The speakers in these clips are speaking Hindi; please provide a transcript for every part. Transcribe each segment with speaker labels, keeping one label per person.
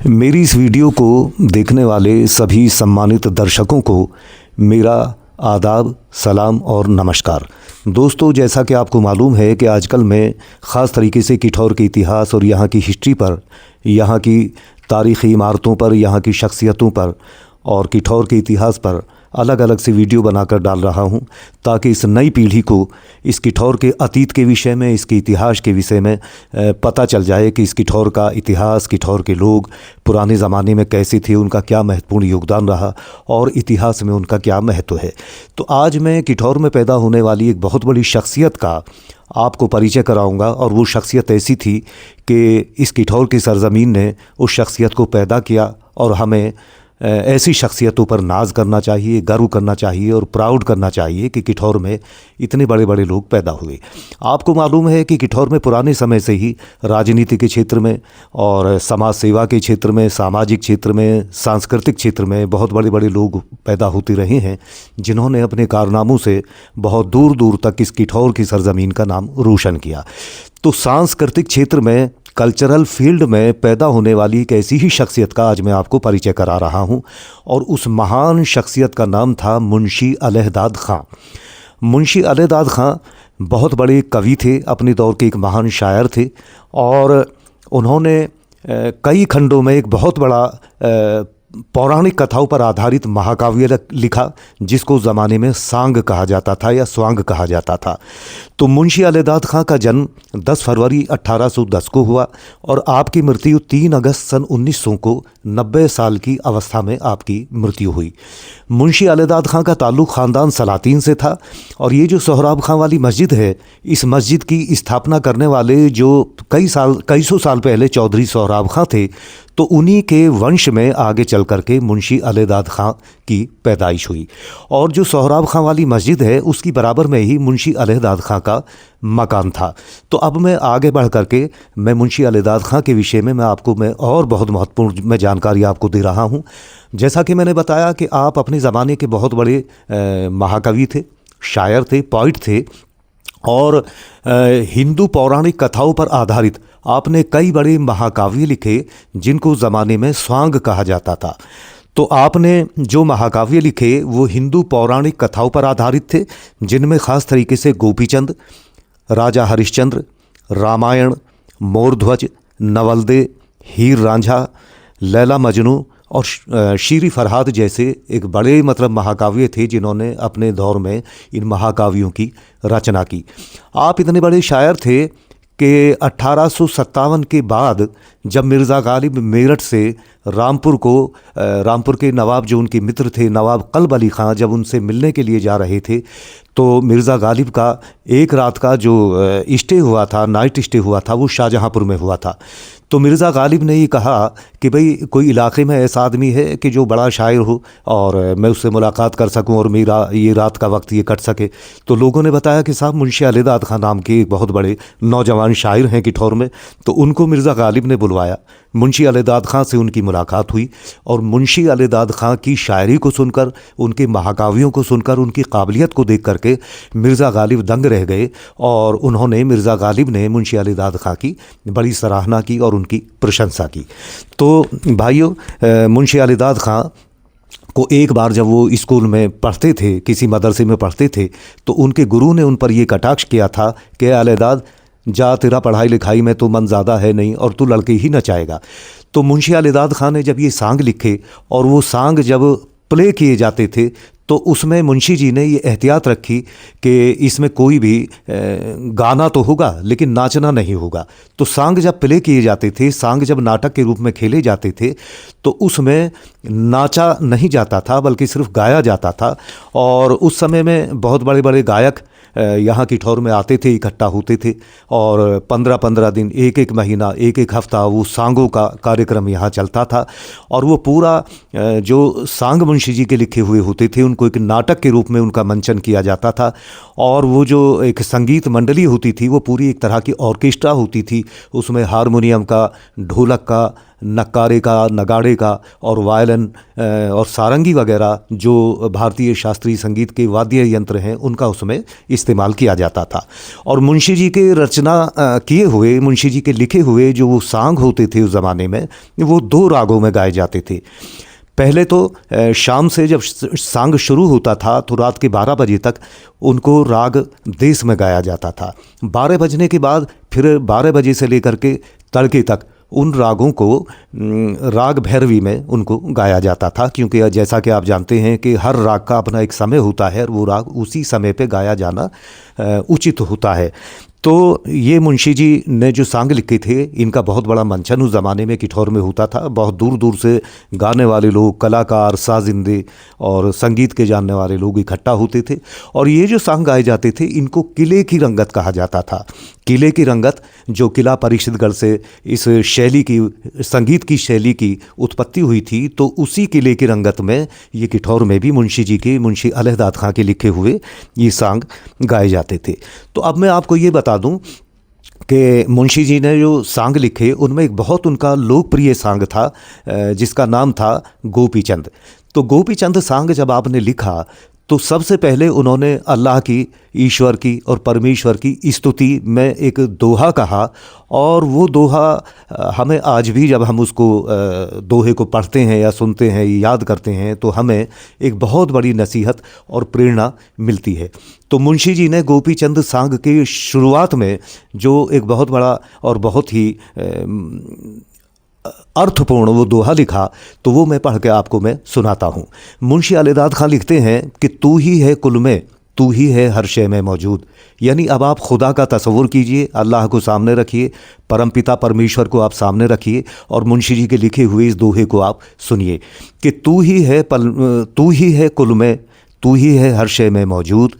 Speaker 1: मेरी इस वीडियो को देखने वाले सभी सम्मानित दर्शकों को मेरा आदाब, सलाम और नमस्कार। दोस्तों, जैसा कि आपको मालूम है कि आजकल मैं ख़ास तरीके से किठौर के इतिहास और यहाँ की हिस्ट्री पर, यहाँ की तारीख़ी इमारतों पर, यहाँ की शख्सियतों पर और किठौर के इतिहास पर अलग अलग से वीडियो बनाकर डाल रहा हूँ, ताकि इस नई पीढ़ी को इस किठौर के अतीत के विषय में, इसके इतिहास के विषय में पता चल जाए कि इस किठौर का इतिहास, किठौर के लोग पुराने ज़माने में कैसे थे, उनका क्या महत्वपूर्ण योगदान रहा और इतिहास में उनका क्या महत्व है। तो आज मैं किठौर में पैदा होने वाली एक बहुत बड़ी शख्सियत का आपको परिचय कराऊंगा, और वो शख्सियत ऐसी थी कि इस किठौर की सरज़मीन ने उस शख्सियत को पैदा किया, और हमें ऐसी शख्सियतों पर नाज करना चाहिए, गर्व करना चाहिए और प्राउड करना चाहिए कि किठौर में इतने बड़े बड़े लोग पैदा हुए। आपको मालूम है कि किठौर में पुराने समय से ही राजनीति के क्षेत्र में और समाज सेवा के क्षेत्र में, सामाजिक क्षेत्र में, सांस्कृतिक क्षेत्र में बहुत बड़े बड़े लोग पैदा होते रहे हैं, जिन्होंने अपने कारनामों से बहुत दूर दूर तक इस किठौर की सरज़मीन का नाम रोशन किया। तो सांस्कृतिक क्षेत्र में, कल्चरल फील्ड में पैदा होने वाली एक ऐसी ही शख्सियत का आज मैं आपको परिचय करा रहा हूं, और उस महान शख्सियत का नाम था मुंशी अलहदाद खां। मुंशी अलहदाद खां बहुत बड़े कवि थे, अपने दौर के एक महान शायर थे, और उन्होंने कई खंडों में एक बहुत बड़ा पौराणिक कथाओं पर आधारित महाकाव्य लिखा, जिसको ज़माने में सांग कहा जाता था या स्वांग कहा जाता था। तो मुंशी अलहदाद खां का जन्म 10 फरवरी 1810 को हुआ, और आपकी मृत्यु 3 अगस्त सन 1900 को 90 साल की अवस्था में आपकी मृत्यु हुई। मुंशी अलहदाद खां का ताल्लुक़ ख़ानदान सलातीन से था, और ये जो सोहराब खां वाली मस्जिद है, इस मस्जिद की स्थापना करने वाले जो कई सौ साल पहले चौधरी सोहराब खां थे, तो उन्हीं के वंश में आगे चल करके मुंशी अलहदाद खां की पैदाइश हुई। और जो सोहराब खां वाली मस्जिद है, उसकी बराबर में ही मुंशी अलहदाद खां का मकान था। तो अब मैं आगे बढ़ करके मैं मुंशी अलहदाद खां के विषय में मैं और बहुत महत्वपूर्ण जानकारी आपको दे रहा हूं। जैसा कि मैंने बताया कि आप अपने ज़माने के बहुत बड़े महाकवि थे, शायर थे, पोइट थे, और हिंदू पौराणिक कथाओं पर आधारित आपने कई बड़े महाकाव्य लिखे, जिनको ज़माने में स्वांग कहा जाता था। तो आपने जो महाकाव्य लिखे वो हिंदू पौराणिक कथाओं पर आधारित थे, जिनमें ख़ास तरीके से गोपीचंद, राजा हरिश्चंद्र, रामायण, मोरध्वज, नवलदे, हीर रांझा, लैला मजनू और शीरी फरहाद जैसे एक बड़े महाकाव्य थे, जिन्होंने अपने दौर में इन महाकाव्यों की रचना की। आप इतने बड़े शायर थे कि 1857 के बाद जब मिर्ज़ा गालिब मेरठ से रामपुर के नवाब, जो उनके मित्र थे नवाब कल्ब अली ख़ां, जब उनसे मिलने के लिए जा रहे थे, तो मिर्ज़ा गालिब का एक रात का जो स्टे हुआ था, नाइट स्टे हुआ था, वो शाहजहाँपुर में हुआ था। तो मिर्ज़ा गालिब ने ये कहा कि भाई कोई इलाके में ऐसा आदमी है कि जो बड़ा शायर हो और मैं उससे मुलाकात कर सकूं और मेरा ये रात का वक्त ये कट सके। तो लोगों ने बताया कि साहब मुंशी अलहदाद खां नाम के एक बहुत बड़े नौजवान शायर हैं किठौर में। तो उनको मिर्ज़ा गालिब ने बुलवाया, मुंशी अलहदाद खां से उनकी मुलाकात हुई, और मुंशी अलहदाद खां की शायरी को सुनकर, उनके महाकाव्यों को सुनकर, उनकी काबिलियत को देख करके मिर्ज़ा गालिब दंग रह गए, और मिर्ज़ा गालिब ने मुंशी अलहदाद खां की बड़ी सराहना की और उनकी प्रशंसा की। तो भाइयों, मुंशी अलहदाद खां को एक बार जब वो स्कूल में पढ़ते थे, किसी मदरसे में पढ़ते थे, तो उनके गुरु ने उन पर ये कटाक्ष किया था कि अलहदाद, जा, तेरा पढ़ाई लिखाई में तो मन ज़्यादा है नहीं और तू लड़के ही नचाएगा। तो मुंशी अलहदाद खां ने जब ये सांग लिखे, और वो सांग जब प्ले किए जाते थे, तो उसमें मुंशी जी ने ये एहतियात रखी कि इसमें कोई भी गाना तो होगा लेकिन नाचना नहीं होगा। तो सांग जब प्ले किए जाते थे, सांग जब नाटक के रूप में खेले जाते थे, तो उसमें नाचा नहीं जाता था बल्कि सिर्फ गाया जाता था। और उस समय में बहुत बड़े बड़े गायक यहाँ किठौर में आते थे, इकट्ठा होते थे, और 15-15 दिन, एक महीना, एक हफ्ता वो सांगों का कार्यक्रम यहाँ चलता था। और वो पूरा जो सांग मुंशी जी के लिखे हुए होते थे, उनको एक नाटक के रूप में उनका मंचन किया जाता था। और वो जो एक संगीत मंडली होती थी, वो पूरी एक तरह की ऑर्केस्ट्रा होती थी। उसमें हारमोनियम का, ढोलक का, नक्कारे का, नगाड़े का और वायलिन और सारंगी वगैरह जो भारतीय शास्त्रीय संगीत के वाद्य यंत्र हैं उनका उसमें इस्तेमाल किया जाता था। और मुंशी जी के रचना किए हुए, मुंशी जी के लिखे हुए जो वो सांग होते थे उस ज़माने में, वो 2 रागों में गाए जाते थे। पहले तो शाम से जब सांग शुरू होता था तो रात के 12 बजे तक उनको राग देश में गाया जाता था। 12 बजने के बाद फिर 12 बजे से लेकर के तड़के तक उन रागों को राग भैरवी में उनको गाया जाता था, क्योंकि जैसा कि आप जानते हैं कि हर राग का अपना एक समय होता है और वो राग उसी समय पे गाया जाना उचित होता है। तो ये मुंशी जी ने जो सांग लिखे थे इनका बहुत बड़ा मंचन उस ज़माने में किठौर में होता था। बहुत दूर दूर से गाने वाले लोग, कलाकार, साजिंदे और संगीत के जानने वाले लोग इकट्ठा होते थे। और ये जो सांग गाए जाते थे इनको किले की रंगत कहा जाता था। किले की रंगत, जो किला परीक्षितगढ़ से इस शैली की, संगीत की शैली की उत्पत्ति हुई थी, तो उसी किले की रंगत में ये किठौर में भी मुंशी जी के, मुंशी अलहदाद खां के लिखे हुए ये सांग गाए जाते थे। तो अब मैं आपको ये बता दूं कि मुंशी जी ने जो सांग लिखे उनमें एक बहुत उनका लोकप्रिय सांग था जिसका नाम था गोपी चंद। तो गोपी चंद सांग जब आपने लिखा तो सबसे पहले उन्होंने अल्लाह की, ईश्वर की और परमेश्वर की स्तुति में एक दोहा कहा। और वो दोहा हमें आज भी जब हम उसको दोहे को पढ़ते हैं या सुनते हैं, याद करते हैं, तो हमें एक बहुत बड़ी नसीहत और प्रेरणा मिलती है। तो मुंशी जी ने गोपी चंद सांग के शुरुआत में जो एक बहुत बड़ा और बहुत ही अर्थपूर्ण वो दोहा लिखा, तो वो मैं पढ़ के आपको मैं सुनाता हूँ। मुंशी अलहदाद खां लिखते हैं कि तू ही है कुल में, तू ही है हर शय में मौजूद। यानी अब आप खुदा का तस्वुर कीजिए, अल्लाह को सामने रखिए, परमपिता परमेश्वर को आप सामने रखिए और मुंशी जी के लिखे हुए इस दोहे को आप सुनिए कि तू ही है कुल में, तू ही है हर शय में मौजूद।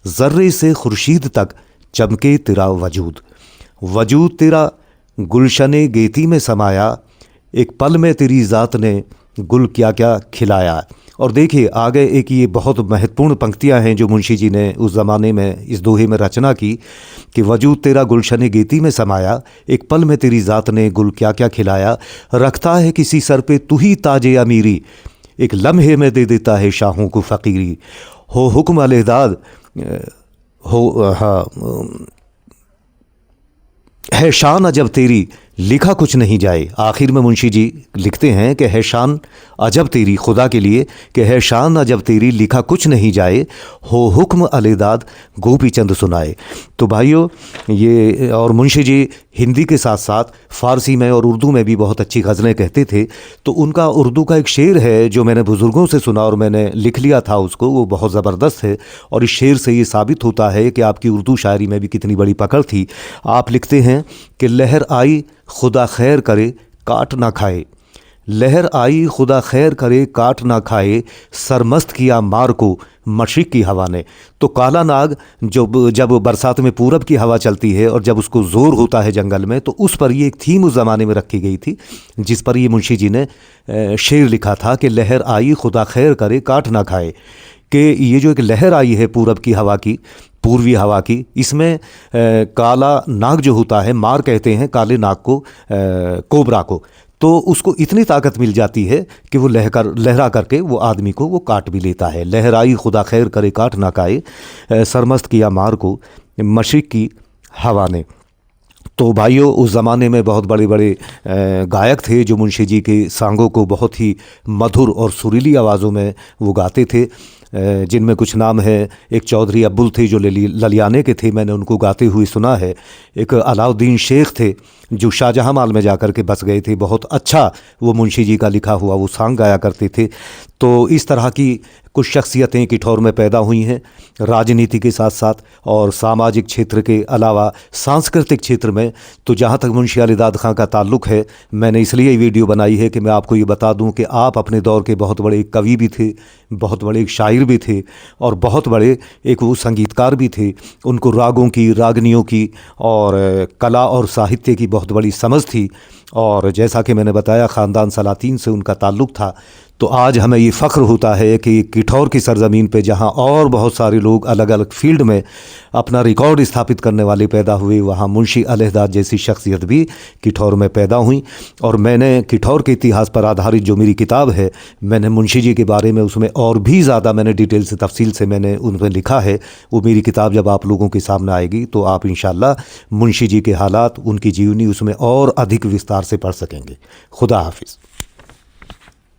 Speaker 1: ज़र्रे से खुर्शीद तक चमके तेरा वजूद, वजूद तेरा गुलशने गेती में समाया, एक पल में तेरी ज़ात ने गुल क्या क्या खिलाया। और देखिए आगे एक ये बहुत महत्वपूर्ण पंक्तियां हैं जो मुंशी जी ने उस ज़माने में इस दोहे में रचना की कि वजूद तेरा गुलशने गेती में समाया, एक पल में तेरी ज़ात ने गुल क्या क्या खिलाया। रखता है किसी सर पे तू ही ताजे अमीरी, एक लम्हे में दे देता है शाहों को फ़कीरी। हो हुक्म अलहदाद हो, हाँ, है शान अजब तेरी लिखा कुछ नहीं जाए। आखिर में मुंशी जी लिखते हैं कि है शान अजब तेरी, खुदा के लिए, कि है शान अजब तेरी लिखा कुछ नहीं जाए, हो हुक्म अलहदाद गोपी चंद सुनाए। तो भाइयों, ये और मुंशी जी हिंदी के साथ साथ फ़ारसी में और उर्दू में भी बहुत अच्छी गज़लें कहते थे। तो उनका उर्दू का एक शेर है जो मैंने बुज़ुर्गों से सुना और मैंने लिख लिया था उसको, वो बहुत ज़बरदस्त है। और इस शेर से ये साबित होता है कि आपकी उर्दू शायरी में भी कितनी बड़ी पकड़ थी। आप लिखते हैं कि लहर आई खुदा खैर करे काट ना खाए, लहर आई खुदा खैर करे काट ना खाए, सरमस्त किया मार को मशरिक़ की हवा ने। तो काला नाग जब बरसात में पूरब की हवा चलती है और जब उसको ज़ोर होता है जंगल में, तो उस पर ये एक थीम उस ज़माने में रखी गई थी जिस पर ये मुंशी जी ने शेर लिखा था कि लहर आई खुदा खैर करे काट ना खाए। कि ये जो एक लहर आई है पूरब की हवा की, पूर्वी हवा की, इसमें काला नाग जो होता है, मार कहते हैं काले नाग को, कोबरा को, तो उसको इतनी ताकत मिल जाती है कि वो लहरा करके वो आदमी को वो काट भी लेता है। लहर आई खुदा खैर करे काट ना खाए, सरमस्त किया मार को मशरिक़ की हवा ने। तो भाइयों, उस ज़माने में बहुत बड़े बड़े गायक थे जो मुंशी जी के सांगों को बहुत ही मधुर और सुरीली आवाज़ों में वो गाते थे, जिनमें कुछ नाम है। एक चौधरी अब्बुल थे जो ललियाने के थे, मैंने उनको गाते हुए सुना है। एक अलाउद्दीन शेख थे जो शाहजहाँ माल में जाकर के बस गए थे, बहुत अच्छा वो मुंशी जी का लिखा हुआ वो सांग गाया करते थे। तो इस तरह की कुछ शख्सियतें किठौर में पैदा हुई हैं, राजनीति के साथ साथ और सामाजिक क्षेत्र के अलावा सांस्कृतिक क्षेत्र में। तो जहाँ तक मुंशी अलहदाद खां का ताल्लुक़ है, मैंने इसलिए वीडियो बनाई है कि मैं आपको ये बता दूं कि आप अपने दौर के बहुत बड़े एक कवि भी थे, बहुत बड़े एक शायर भी थे और बहुत बड़े एक वो संगीतकार भी थे। उनको रागों की, रागनियों की और कला और साहित्य की बहुत बड़ी समझ थी। और जैसा कि मैंने बताया ख़ानदान सलातीन से उनका ताल्लुक़ था। तो आज हमें ये फ़ख्र होता है कि किठौर की सरज़मीन पे जहाँ और बहुत सारे लोग अलग अलग फ़ील्ड में अपना रिकॉर्ड स्थापित करने वाले पैदा हुए, वहाँ मुंशी अलहदाद जैसी शख्सियत भी किठौर में पैदा हुई। और मैंने किठौर के इतिहास पर आधारित जो मेरी किताब है, मैंने मुंशी जी के बारे में उसमें और भी ज़्यादा मैंने डिटेल से तफसील से मैंने उनमें लिखा है। वो मेरी किताब जब आप लोगों के सामने आएगी तो आप इंशाअल्लाह मुंशी जी के हालात, उनकी जीवनी उसमें और अधिक विस्तार से पढ़ सकेंगे। खुदा हाफिज़।